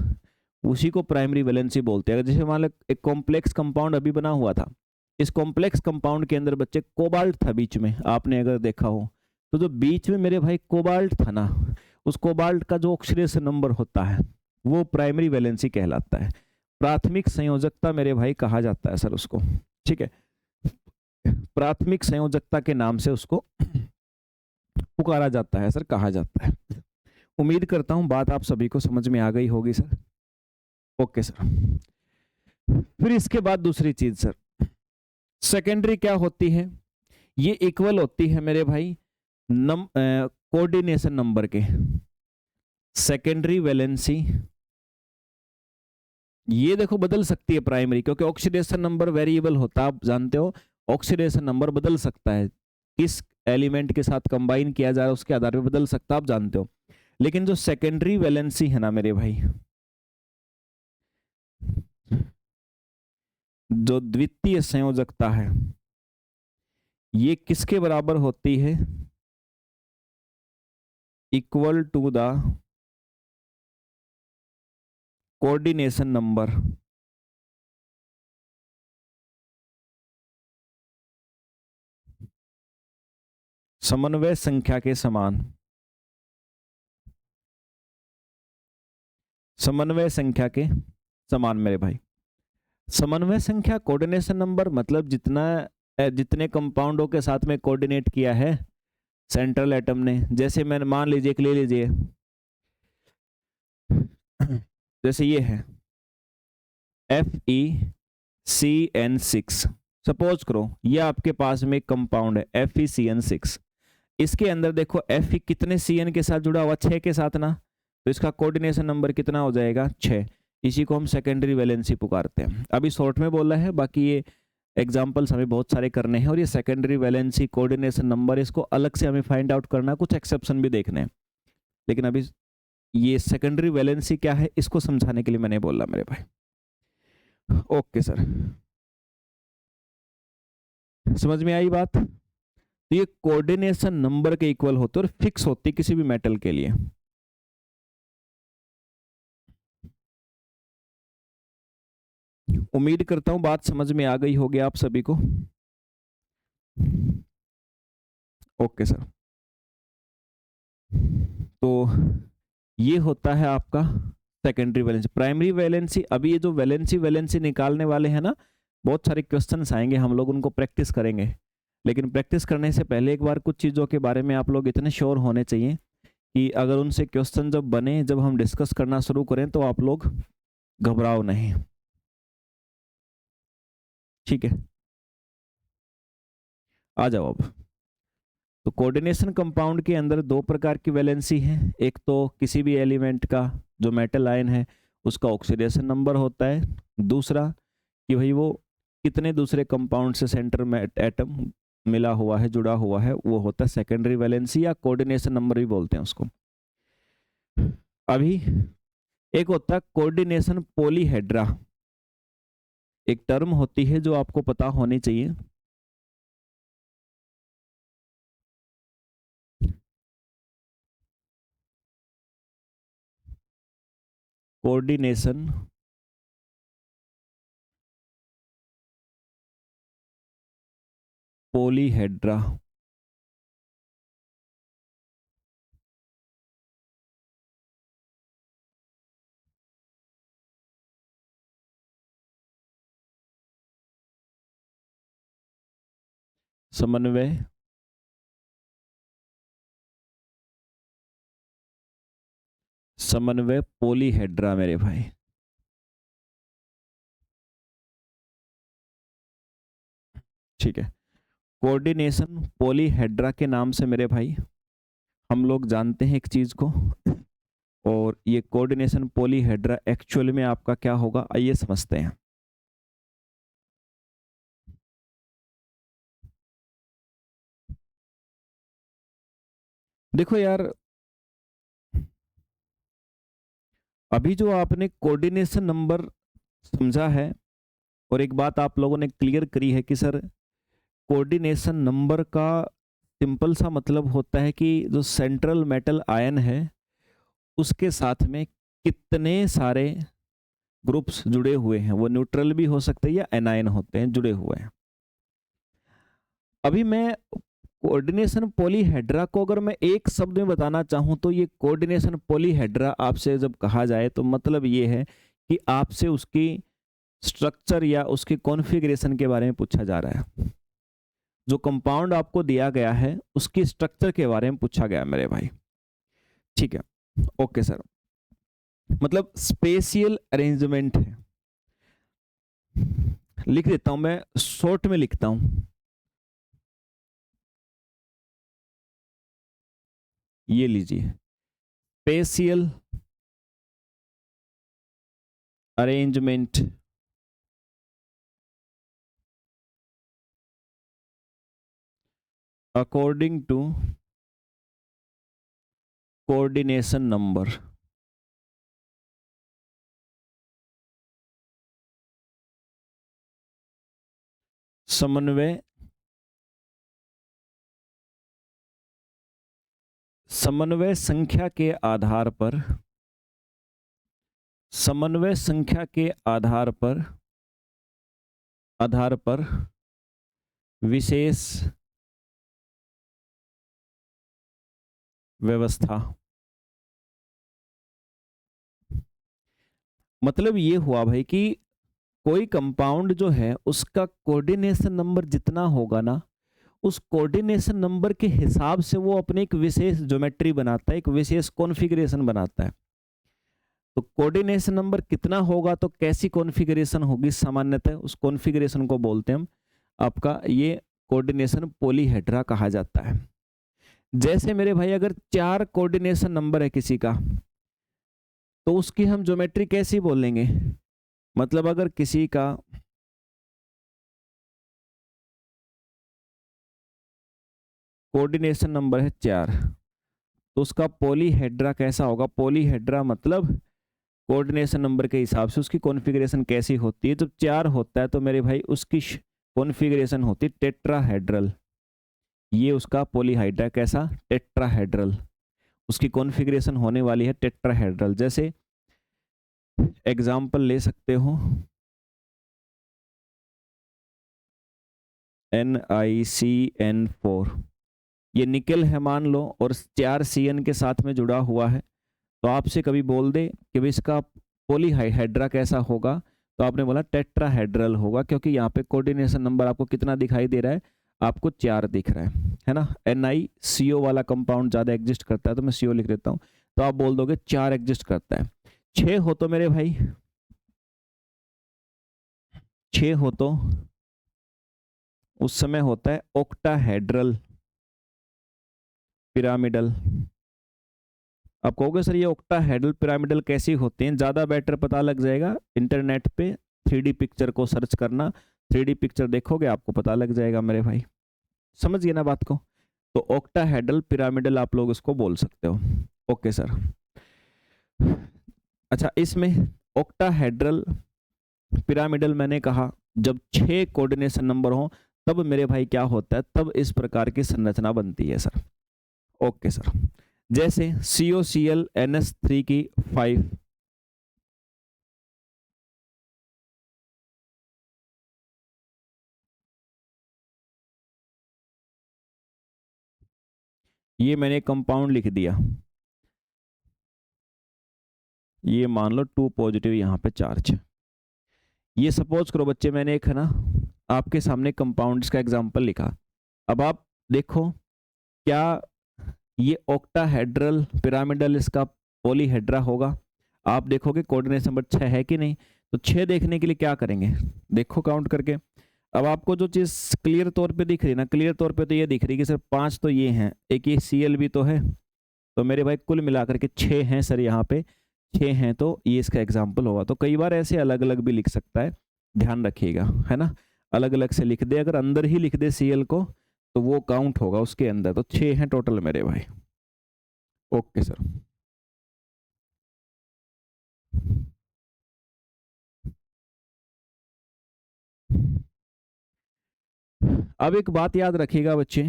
उसी को प्राइमरी वैलेंसी बोलते हैं। जैसे मान लो एक कॉम्प्लेक्स कंपाउंड अभी बना हुआ था, इस कॉम्प्लेक्स कंपाउंड के अंदर बच्चे कोबाल्ट था बीच में, आपने अगर देखा हो तो जो बीच में मेरे भाई कोबाल्ट था ना, उस कोबाल्ट का जो ऑक्सीडेशन नंबर होता है वो प्राइमरी वैलेंसी कहलाता है। प्राथमिक संयोजकता मेरे भाई कहा जाता है सर उसको, ठीक है, प्राथमिक संयोजकता के नाम से उसको पुकारा जाता है सर, कहा जाता है। उम्मीद करता हूं बात आप सभी को समझ में आ गई होगी सर। ओके सर, फिर इसके बाद दूसरी चीज सर, सेकेंडरी क्या होती है? ये इक्वल होती है मेरे भाई कोऑर्डिनेशन नंबर के। सेकेंडरी वैलेंसी ये देखो बदल सकती है प्राइमरी, क्योंकि ऑक्सीडेशन नंबर वेरिएबल होता है, आप जानते हो ऑक्सीडेशन नंबर बदल सकता है, किस एलिमेंट के साथ कंबाइन किया जा रहा है उसके आधार पर बदल सकता है, आप जानते हो। लेकिन जो सेकेंडरी वैलेंसी है ना मेरे भाई, जो द्वितीय संयोजकता है, ये किसके बराबर होती है? Equal to the coordination number. समन्वय संख्या के समान, समन्वय संख्या के समान मेरे भाई। समन्वय संख्या कोऑर्डिनेशन नंबर मतलब जितने कंपाउंडों के साथ में कोऑर्डिनेट किया है सेंट्रल एटम ने। जैसे मैंने मान लीजिए एक ले लीजिए जैसे ये है FeCN6, सपोज करो ये आपके पास में कंपाउंड है FeCN6। इसके अंदर देखो Fe कितने Cn के साथ जुड़ा हुआ, 6 के साथ ना, तो इसका कोऑर्डिनेशन नंबर कितना हो जाएगा, 6। इसी को हम सेकेंडरी वैलेंसी पुकारते हैं। अभी शॉर्ट में बोला है, बाकी ये एग्जाम्पल्स हमें बहुत सारे करने हैं, और ये सेकेंडरी वैलेंसी कोऑर्डिनेशन नंबर इसको अलग से हमें फाइंड आउट करना, कुछ एक्सेप्शन भी देखने हैं, लेकिन अभी ये सेकेंडरी वैलेंसी क्या है इसको समझाने के लिए मैंने बोला मेरे भाई। ओके सर, समझ में आई बात। तो ये कोऑर्डिनेशन नंबर के इक्वल होते और फिक्स होती किसी भी मेटल के लिए। उम्मीद करता हूं बात समझ में आ गई होगी आप सभी को। ओके सर, तो ये होता है आपका सेकेंडरी वैलेंसी। प्राइमरी वैलेंसी, अभी ये जो वैलेंसी निकालने वाले हैं ना, बहुत सारे क्वेश्चंस आएंगे, हम लोग उनको प्रैक्टिस करेंगे, लेकिन प्रैक्टिस करने से पहले एक बार कुछ चीज़ों के बारे में आप लोग इतने श्योर होने चाहिए कि अगर उनसे क्वेश्चन जब बने, जब हम डिस्कस करना शुरू करें, तो आप लोग घबराओ नहीं, ठीक है। आ जाओ अब। तो कोऑर्डिनेशन कंपाउंड के अंदर दो प्रकार की वैलेंसी है। एक तो किसी भी एलिमेंट का जो मेटल आयन है उसका ऑक्सीडेशन नंबर होता है, दूसरा कि भाई वो कितने दूसरे कंपाउंड से सेंटर में एटम मिला हुआ है, जुड़ा हुआ है, वो होता है सेकेंडरी वैलेंसी, या कोऑर्डिनेशन नंबर भी बोलते हैं उसको। अभी एक होता है कोऑर्डिनेशन पॉलीहेड्रा, एक टर्म होती है जो आपको पता होनी चाहिए। कोऑर्डिनेशन पॉलीहेड्रा, समन्वय पॉलीहेड्रा मेरे भाई। ठीक है, कोऑर्डिनेशन पॉलीहेड्रा के नाम से मेरे भाई हम लोग जानते हैं एक चीज को, और ये कोऑर्डिनेशन पॉलीहेड्रा एक्चुअल में आपका क्या होगा, आइए समझते हैं। देखो यार, अभी जो आपने कोऑर्डिनेशन नंबर समझा है, और एक बात आप लोगों ने क्लियर करी है कि सर कोऑर्डिनेशन नंबर का सिंपल सा मतलब होता है कि जो सेंट्रल मेटल आयन है उसके साथ में कितने सारे ग्रुप्स जुड़े हुए हैं, वो न्यूट्रल भी हो सकते हैं या एनायन होते हैं, जुड़े हुए हैं। अभी मैं कोऑर्डिनेशन पॉलीहेड्रा को अगर मैं एक शब्द में बताना चाहूं, तो ये कोऑर्डिनेशन पॉलीहेड्रा आपसे जब कहा जाए तो मतलब ये है कि आपसे उसकी स्ट्रक्चर या उसके कॉन्फ़िगरेशन के बारे में पूछा जा रहा है। जो कंपाउंड आपको दिया गया है उसकी स्ट्रक्चर के बारे में पूछा गया मेरे भाई, ठीक है। ओके सर, मतलब स्पेशियल अरेंजमेंट है। लिख देता हूं, मैं शॉर्ट में लिखता हूं, ये लीजिए, spatial arrangement according to coordination number. समन्वय संख्या के आधार पर, समन्वय संख्या के आधार पर विशेष व्यवस्था। मतलब ये हुआ भाई कि कोई कंपाउंड जो है उसका कोऑर्डिनेशन नंबर जितना होगा ना, उस कोऑर्डिनेशन नंबर के हिसाब से वो अपने एक विशेष ज्योमेट्री बनाता है, एक विशेष कॉन्फ़िगरेशन बनाता है। तो कोऑर्डिनेशन नंबर कितना होगा तो कैसी कॉन्फ़िगरेशन होगी, सामान्यतः उस कॉन्फ़िगरेशन को बोलते हैं हम आपका ये कोऑर्डिनेशन पॉलीहेड्रा कहा जाता है। जैसे मेरे भाई अगर 4 कोऑर्डिनेशन नंबर है किसी का, तो उसकी हम ज्योमेट्री कैसी बोलेंगे, मतलब अगर किसी का कोऑर्डिनेशन नंबर है 4, तो उसका पॉलीहेड्रा कैसा होगा। पॉलीहेड्रा मतलब कोऑर्डिनेशन नंबर के हिसाब से उसकी कॉन्फ़िगरेशन कैसी होती है। जब 4 होता है तो मेरे भाई उसकी कॉन्फ़िगरेशन होती है टेट्राहेड्रल। ये उसका पॉलीहाइड्रा कैसा, टेट्राहेड्रल, उसकी कॉन्फ़िगरेशन होने वाली है टेट्राहेड्रल। जैसे एग्जाम्पल ले सकते हो NiCN4, ये निकेल है मान लो और 4 Cn के साथ में जुड़ा हुआ है। तो आपसे कभी बोल दे कि भाई इसका पॉलीहाइड्रा कैसा होगा, तो आपने बोला टेट्राहेड्रल होगा, क्योंकि यहाँ पे कोऑर्डिनेशन नंबर आपको कितना दिखाई दे रहा है, आपको 4 दिख रहा है ना। NiCO वाला कंपाउंड ज़्यादा एग्जिस्ट करता है तो मैं CO लिख देता हूँ, तो आप बोल दोगे 4 एग्जिस्ट करता है। 6 हो तो मेरे भाई 6 हो तो उस समय होता है ऑक्टाहेड्रल पिरामिडल। आप कहोगे सर ये ऑक्टाहेड्रल पिरामिडल कैसी होते हैं, ज़्यादा बेटर पता लग जाएगा इंटरनेट पे 3D पिक्चर को सर्च करना, 3D पिक्चर देखोगे आपको पता लग जाएगा मेरे भाई, समझ गए ना बात को। तो ऑक्टाहेड्रल पिरामिडल आप लोग इसको बोल सकते हो। Okay sir. अच्छा, इसमें ऑक्टाहेड्रल पिरामिडल मैंने कहा जब 6 कोऑर्डिनेशन नंबर हो तब मेरे भाई क्या होता है, तब इस प्रकार की संरचना बनती है सर। Okay sir. जैसे COCl NH3 की 5, ये मैंने कंपाउंड लिख दिया, ये मान लो 2 पॉजिटिव यहाँ पे चार्ज। ये सपोज करो बच्चे मैंने एक है ना आपके सामने कंपाउंड्स का एग्जांपल लिखा। अब आप देखो क्या ये ऑक्टाहेड्रल पिरामिडल इसका पॉलीहेड्रा होगा। आप देखोगे कोऑर्डिनेशन नंबर 6 है कि नहीं, तो 6 देखने के लिए क्या करेंगे, देखो काउंट करके। अब आपको जो चीज़ क्लियर तौर पे दिख रही है ना, क्लियर तौर पे तो ये दिख रही है कि सर 5 तो ये हैं, एक ये Cl भी तो है, तो मेरे भाई कुल मिलाकर के 6 हैं सर, यहाँ पे 6 हैं, तो ये इसका एग्जाम्पल होगा। तो कई बार ऐसे अलग अलग भी लिख सकता है, ध्यान रखिएगा है ना, अलग अलग से लिख दे, अगर अंदर ही लिख दे Cl को तो वो काउंट होगा उसके अंदर। तो 6 हैं टोटल मेरे भाई। Okay sir. अब एक बात याद रखिएगा बच्चे,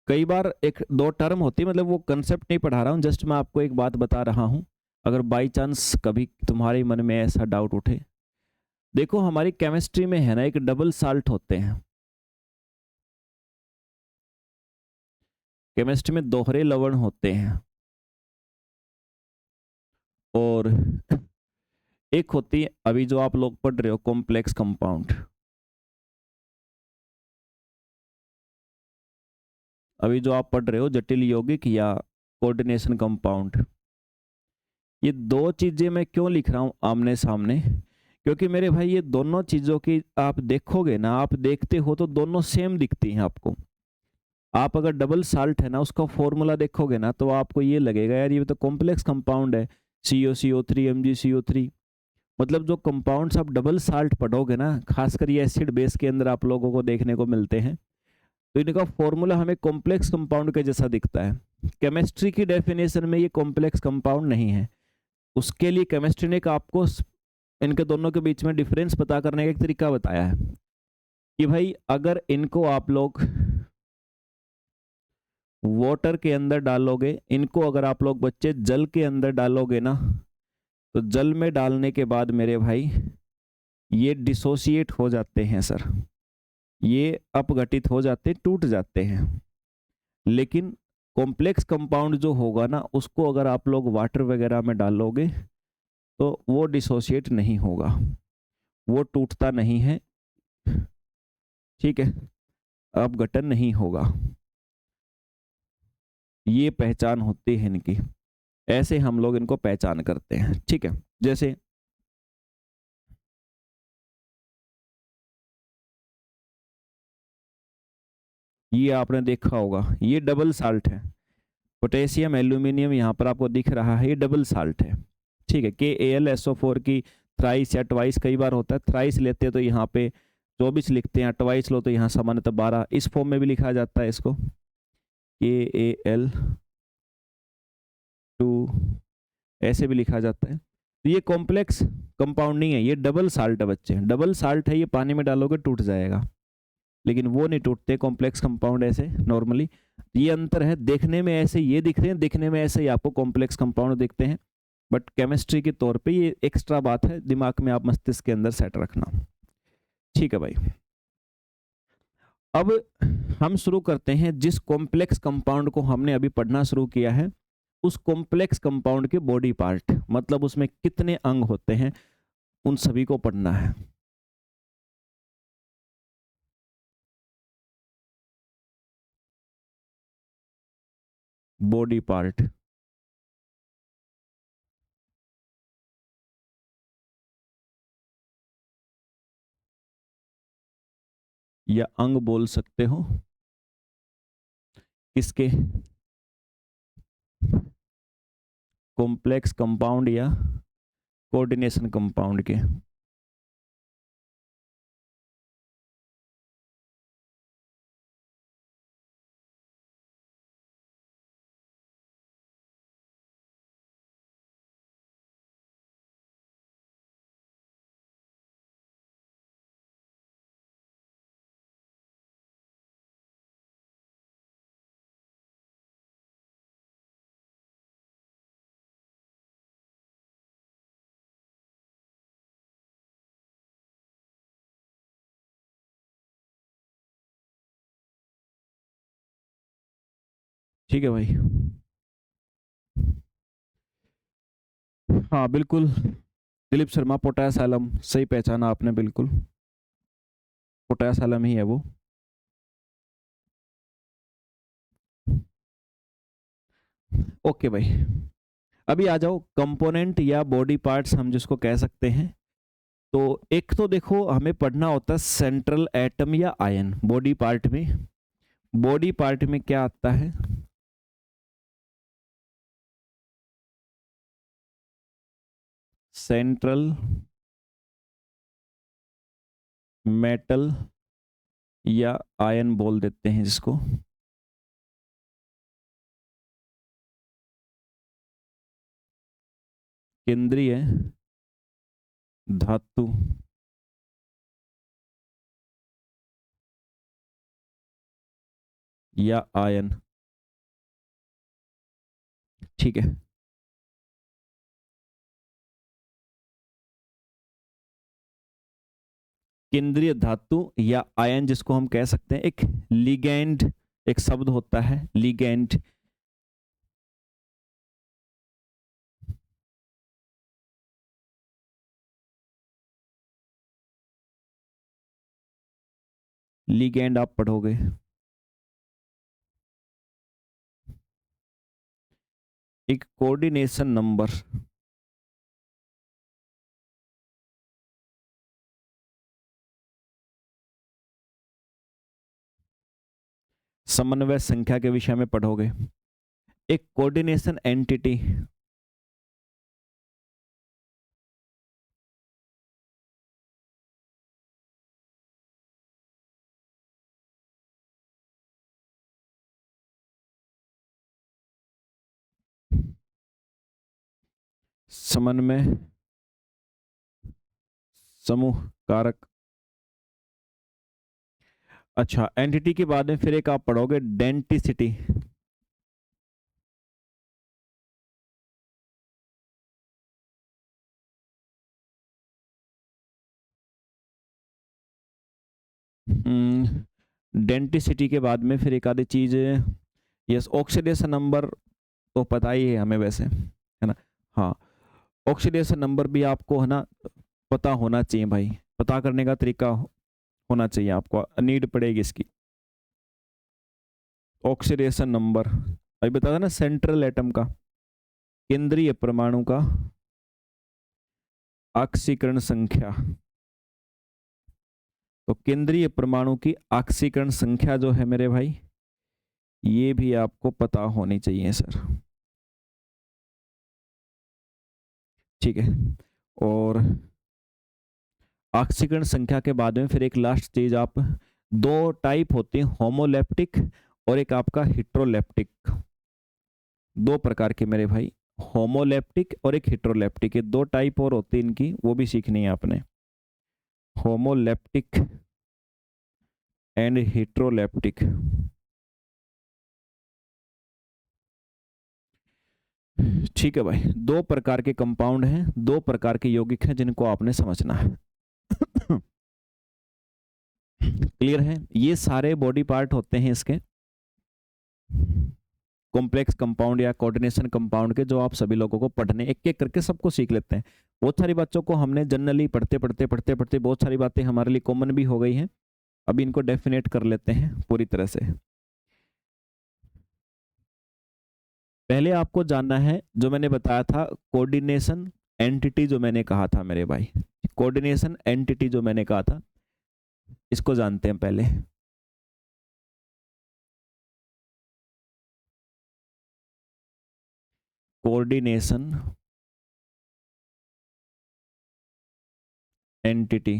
कई बार एक दो टर्म होती है, मतलब वो कंसेप्ट नहीं पढ़ा रहा हूँ, जस्ट मैं आपको एक बात बता रहा हूँ, अगर बाई चांस कभी तुम्हारे मन में ऐसा डाउट उठे। देखो हमारी केमिस्ट्री में है ना एक डबल साल्ट होते हैं, केमिस्ट्री में दोहरे लवण होते हैं, और एक होती है अभी जो आप लोग पढ़ रहे हो कॉम्प्लेक्स कंपाउंड। अभी जो आप पढ़ रहे हो जटिल यौगिक या कोऑर्डिनेशन कंपाउंड, ये दो चीजें मैं क्यों लिख रहा हूं आमने सामने, क्योंकि मेरे भाई ये दोनों चीजों की आप देखोगे ना, आप देखते हो तो दोनों सेम दिखती हैं आपको। आप अगर डबल साल्ट है ना उसका फॉर्मूला देखोगे ना तो आपको ये लगेगा यार ये तो कॉम्प्लेक्स कंपाउंड है, COCO3 MgCO3। मतलब जो कंपाउंड्स आप डबल साल्ट पढ़ोगे ना, खासकर ये एसिड बेस के अंदर आप लोगों को देखने को मिलते हैं, तो इनका फॉर्मूला हमें कॉम्प्लेक्स कंपाउंड के जैसा दिखता है। केमिस्ट्री की डेफिनेशन में ये कॉम्प्लेक्स कंपाउंड नहीं है, उसके लिए केमिस्ट्री ने आपको इनके दोनों के बीच में डिफरेंस पता करने का एक तरीका बताया है कि भाई अगर इनको आप लोग वाटर के अंदर डालोगे, इनको अगर आप लोग बच्चे जल के अंदर डालोगे ना, तो जल में डालने के बाद मेरे भाई ये डिसोसिएट हो जाते हैं सर, ये अपघटित हो जाते, टूट जाते हैं। लेकिन कॉम्प्लेक्स कंपाउंड जो होगा ना उसको अगर आप लोग वाटर वगैरह में डालोगे तो वो डिसोसिएट नहीं होगा, वो टूटता नहीं है, ठीक है, अपघटन नहीं होगा। ये पहचान होती है इनकी। ऐसे हम लोग इनको पहचान करते हैं, ठीक है। जैसे ये आपने देखा होगा, ये डबल साल्ट है, पोटेशियम एल्यूमिनियम यहाँ पर आपको दिख रहा है, ये डबल साल्ट है, ठीक है। KAlSO4 की थ्राइस या ट्वाइस कई बार होता है, थ्राइस लेते हैं तो यहाँ पे 24 लिखते हैं, ट्वाइस लो तो यहाँ सामान्यतः 12, इस फॉर्म में भी लिखा जाता है इसको, KAl2 ऐसे भी लिखा जाता है। तो ये कॉम्प्लेक्स कंपाउंड नहीं है, ये डबल साल्ट है बच्चे, डबल साल्ट है, ये पानी में डालोगे टूट जाएगा, लेकिन वो नहीं टूटते कॉम्प्लेक्स कंपाउंड ऐसे नॉर्मली। ये अंतर है, देखने में ऐसे ये दिख रहे हैं, दिखने में ऐसे ही आपको कॉम्प्लेक्स कंपाउंड दिखते हैं, बट केमिस्ट्री के तौर पे ये एक्स्ट्रा बात है, दिमाग में आप मस्तिष्क के अंदर सेट रखना, ठीक है भाई। अब हम शुरू करते हैं, जिस कॉम्प्लेक्स कंपाउंड को हमने अभी पढ़ना शुरू किया है, उस कॉम्प्लेक्स कंपाउंड के बॉडी पार्ट, मतलब उसमें कितने अंग होते हैं, उन सभी को पढ़ना है। बॉडी पार्ट या अंग बोल सकते हो, किसके, कॉम्प्लेक्स कंपाउंड या कोऑर्डिनेशन कंपाउंड के। ठीक है भाई, हाँ बिल्कुल, दिलीप शर्मा, पोटास एलम, सही पहचाना आपने, बिल्कुल पोटास एलम ही है वो। ओके भाई, अभी आ जाओ कंपोनेंट या बॉडी पार्ट्स हम जिसको कह सकते हैं। तो एक तो देखो हमें पढ़ना होता है सेंट्रल एटम या आयन, बॉडी पार्ट में, बॉडी पार्ट में क्या आता है, सेंट्रल मेटल या आयन बोल देते हैं जिसको, केंद्रीय धातु या आयन, ठीक है। केंद्रीय धातु या आयन जिसको हम कह सकते हैं, एक लिगैंड, एक शब्द होता है लिगैंड, लिगैंड आप पढ़ोगे, एक कोऑर्डिनेशन नंबर, समन्वय संख्या के विषय में पढ़ोगे, एक कोऑर्डिनेशन एंटिटी, समन्वय समूह कारक। अच्छा, एंटिटी के बाद में फिर एक आप पढ़ोगे डेंटिसिटी, डेंटिसिटी के बाद में फिर एक आधी चीज, यस ऑक्सीडेशन नंबर, तो पता ही है हमें वैसे, है ना, हाँ ऑक्सीडेशन नंबर भी आपको है ना पता होना चाहिए भाई, पता करने का तरीका होना चाहिए आपको, नीड पड़ेगी इसकी। ऑक्सीडेशन नंबर अभी बता था ना सेंट्रल एटम का, केंद्रीय परमाणु का ऑक्सीकरण संख्या। तो केंद्रीय परमाणु की ऑक्सीकरण संख्या जो है मेरे भाई, ये भी आपको पता होनी चाहिए सर। ठीक है, और ऑक्सीकरण संख्या के बाद में फिर एक लास्ट चीज, आप दो टाइप होते हैं, होमोलेप्टिक और एक आपका हेट्रोलेप्टिक। दो प्रकार के मेरे भाई, होमोलेप्टिक और एक हेट्रोलेप्टिक, ये दो टाइप और होती है इनकी, वो भी सीखनी है आपने। Homoleptic and heteroleptic. ठीक है भाई, दो प्रकार के कंपाउंड हैं, दो प्रकार के यौगिक हैं जिनको आपने समझना है। क्लियर है? ये सारे बॉडी पार्ट होते हैं इसके, कॉम्प्लेक्स कंपाउंड या कोऑर्डिनेशन कंपाउंड के, जो आप सभी लोगों को पढ़ने एक एक करके सबको सीख लेते हैं। बहुत सारी बच्चों को हमने जनरली पढ़ते बहुत सारी बातें हमारे लिए कॉमन भी हो गई हैं। अभी इनको डेफिनेट कर लेते हैं पूरी तरह से। पहले आपको जानना है, जो मैंने बताया था कोऑर्डिनेशन एंटिटी, जो मैंने कहा था मेरे भाई, कोऑर्डिनेशन एंटिटी जो मैंने कहा था, इसको जानते हैं पहले। कोऑर्डिनेशन एंटिटी,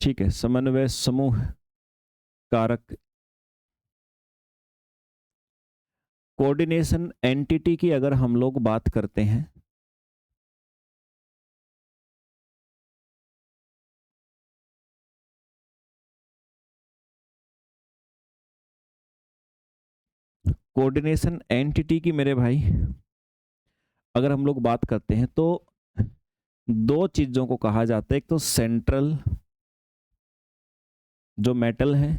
ठीक है, समन्वय समूह कारक। कोऑर्डिनेशन एंटिटी की अगर हम लोग बात करते हैं, कोऑर्डिनेशन एंटिटी की मेरे भाई अगर हम लोग बात करते हैं तो दो चीजों को कहा जाता है। एक तो सेंट्रल जो मेटल है,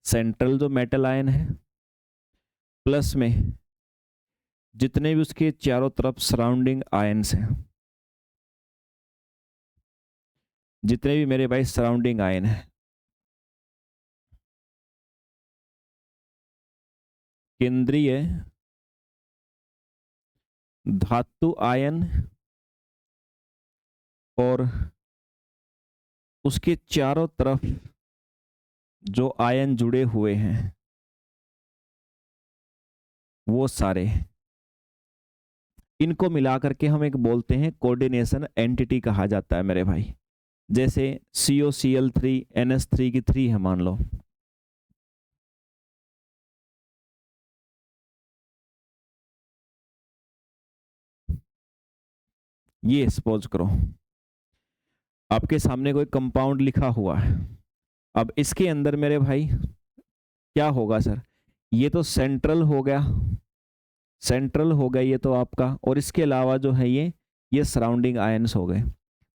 सेंट्रल जो मेटल आयन है, प्लस में जितने भी उसके चारों तरफ सराउंडिंग आयन्स हैं, जितने भी मेरे भाई सराउंडिंग आयन है, केंद्रीय धातु आयन और उसके चारों तरफ जो आयन जुड़े हुए हैं, वो सारे, इनको मिलाकर के हम एक बोलते हैं कोऑर्डिनेशन एंटिटी कहा जाता है मेरे भाई। जैसे COCl3 NH3 की 3 है मान लो, ये सपोज करो आपके सामने कोई कंपाउंड लिखा हुआ है। अब इसके अंदर मेरे भाई क्या होगा सर, ये तो सेंट्रल हो गया, सेंट्रल हो गया ये तो आपका, और इसके अलावा जो है ये सराउंडिंग आयंस हो गए।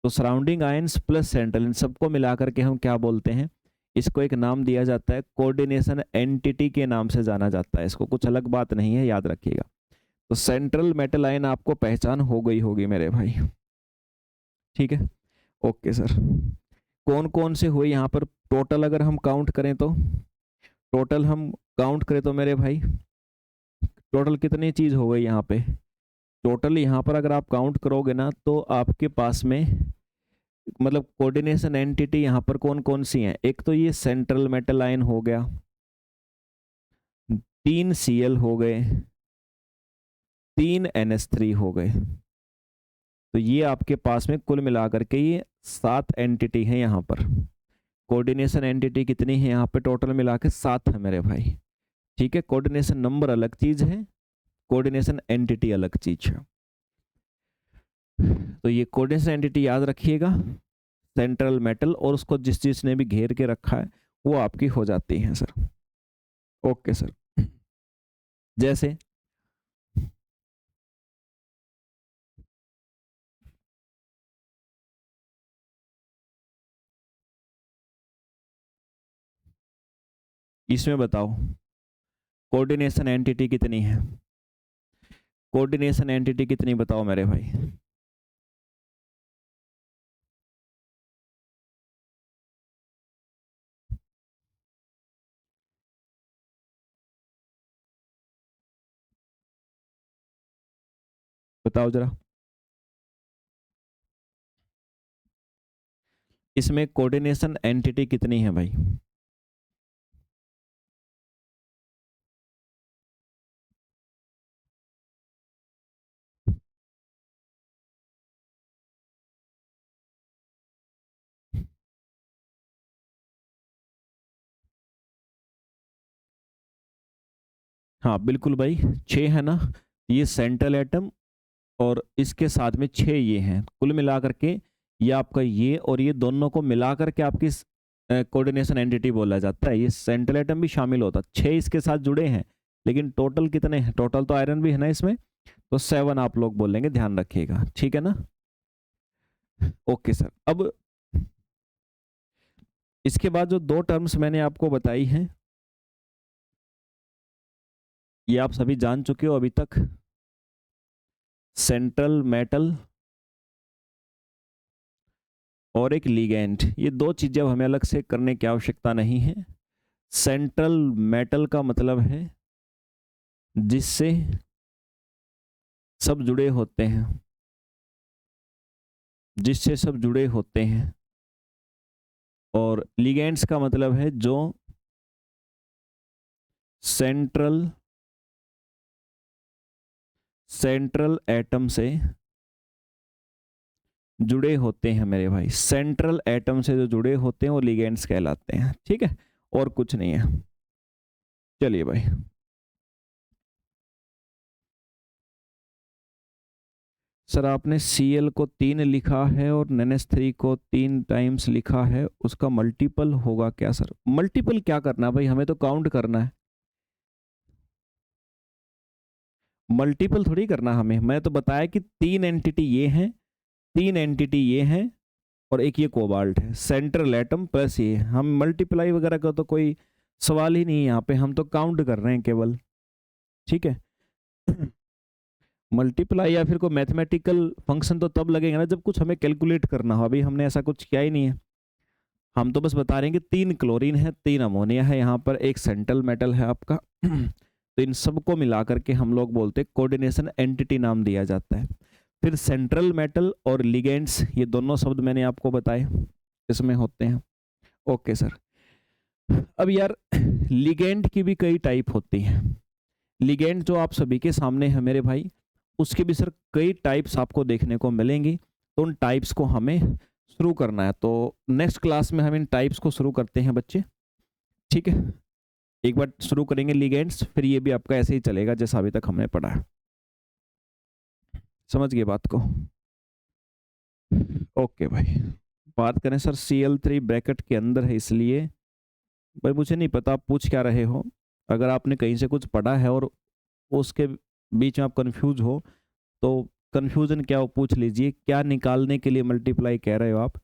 तो सराउंडिंग आयंस प्लस सेंट्रल, इन सबको मिलाकर के हम क्या बोलते हैं, इसको एक नाम दिया जाता है, कोऑर्डिनेशन एंटिटी के नाम से जाना जाता है इसको, कुछ अलग बात नहीं है, याद रखिएगा। तो सेंट्रल मेटल आयन आपको पहचान हो गई होगी मेरे भाई। ठीक है, ओके सर। कौन कौन से हुए यहाँ पर टोटल, अगर हम काउंट करें तो, टोटल हम काउंट करें तो मेरे भाई टोटल कितनी चीज हो गई यहाँ पे, टोटल यहाँ पर अगर आप काउंट करोगे ना तो आपके पास में मतलब कोऑर्डिनेशन एंटिटी यहाँ पर कौन कौन सी हैं। एक तो ये सेंट्रल मेटल आयन हो गया, 3 Cl हो गए, 3 NH3 हो गए। तो ये आपके पास में कुल मिलाकर के ये 7 एंटिटी है यहाँ पर। कोऑर्डिनेशन एंटिटी कितनी है यहाँ पे, टोटल मिला के 7 है मेरे भाई। ठीक है, कोऑर्डिनेशन नंबर अलग चीज है, कोऑर्डिनेशन एंटिटी अलग चीज है। तो ये कोऑर्डिनेशन एंटिटी याद रखिएगा, सेंट्रल मेटल और उसको जिस चीज ने भी घेर के रखा है वो आपकी हो जाती है सर। ओके सर, जैसे इसमें बताओ कोऑर्डिनेशन एंटिटी कितनी है, कोऑर्डिनेशन एंटिटी कितनी बताओ मेरे भाई। बताओ जरा। इसमें कोऑर्डिनेशन एंटिटी कितनी है भाई? हाँ बिल्कुल भाई, 6 है ना। ये सेंट्रल एटम और इसके साथ में 6 ये हैं, कुल मिला करके ये आपका ये और ये दोनों को मिला करके आपकी कोऑर्डिनेशन एंटिटी बोला जाता है। ये सेंट्रल एटम भी शामिल होता है, 6 इसके साथ जुड़े हैं, लेकिन टोटल कितने हैं? टोटल तो आयरन भी है ना इसमें, तो 7 आप लोग बोलेंगे, ध्यान रखिएगा, ठीक है ना। Okay sir. अब इसके बाद जो 2 टर्म्स मैंने आपको बताई हैं, ये आप सभी जान चुके हो अभी तक। सेंट्रल मेटल और एक लिगेंड, ये 2 चीजें हमें अलग से करने की आवश्यकता नहीं है। सेंट्रल मेटल का मतलब है जिससे सब जुड़े होते हैं, जिससे सब जुड़े होते हैं। और लिगेंड्स का मतलब है जो सेंट्रल एटम से जुड़े होते हैं मेरे भाई। सेंट्रल एटम से जो जुड़े होते हैं वो लिगेंड्स कहलाते हैं, ठीक है, और कुछ नहीं है। चलिए भाई, सर आपने Cl को 3 लिखा है और NH3 को 3 टाइम्स लिखा है, उसका मल्टीपल होगा क्या सर? मल्टीपल क्या करना भाई, हमें तो काउंट करना है, मल्टीपल थोड़ी करना हमें। मैं तो बताया कि 3 एंटिटी ये हैं, 3 एंटिटी ये हैं और एक ये कोबाल्ट है, सेंट्रल एटम प्लस ये। हम मल्टीप्लाई वगैरह का तो कोई सवाल ही नहीं है यहाँ पे, हम तो काउंट कर रहे हैं केवल, ठीक है। मल्टीप्लाई या फिर कोई मैथमेटिकल फंक्शन तो तब लगेगा ना जब कुछ हमें कैलकुलेट करना हो, अभी हमने ऐसा कुछ किया ही नहीं है। हम तो बस बता रहे हैं कि 3 क्लोरीन है, 3 अमोनिया है, यहाँ पर एक सेंट्रल मेटल है आपका। तो इन सबको मिला करके हम लोग बोलते हैं कोऑर्डिनेशन एंटिटी नाम दिया जाता है। फिर सेंट्रल मेटल और लिगेंड्स, ये दोनों शब्द मैंने आपको बताए इसमें होते हैं। Okay sir. अब यार लिगेंड की भी कई टाइप होती हैं। लिगेंड जो आप सभी के सामने है मेरे भाई, उसके भी सर कई टाइप्स आपको देखने को मिलेंगी, तो उन टाइप्स को हमें शुरू करना है। तो नेक्स्ट क्लास में हम इन टाइप्स को शुरू करते हैं बच्चे, ठीक है। एक बार शुरू करेंगे लिगेंड्स, फिर ये भी आपका ऐसे ही चलेगा जैसा अभी तक हमने पढ़ा है। समझ गए बात को? ओके भाई, बात करें सर Cl3 ब्रैकेट के अंदर है, इसलिए भाई मुझे नहीं पता आप पूछ क्या रहे हो। अगर आपने कहीं से कुछ पढ़ा है और उसके बीच में आप कंफ्यूज हो, तो कंफ्यूजन क्या हो पूछ लीजिए, क्या निकालने के लिए मल्टीप्लाई कह रहे हो आप,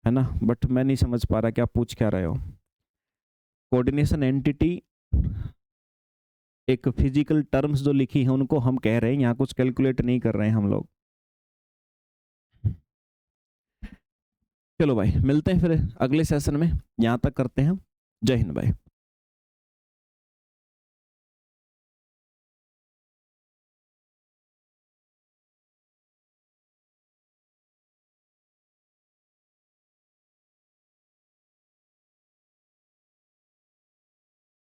है ना। बट मैं नहीं समझ पा रहा कि आप पूछ क्या रहे हो। कोऑर्डिनेशन एंटिटी एक फिजिकल टर्म्स जो लिखी है उनको हम कह रहे हैं, यहाँ कुछ कैलकुलेट नहीं कर रहे हैं हम लोग। चलो भाई, मिलते हैं फिर अगले सेशन में, यहाँ तक करते हैं। जय हिंद भाई।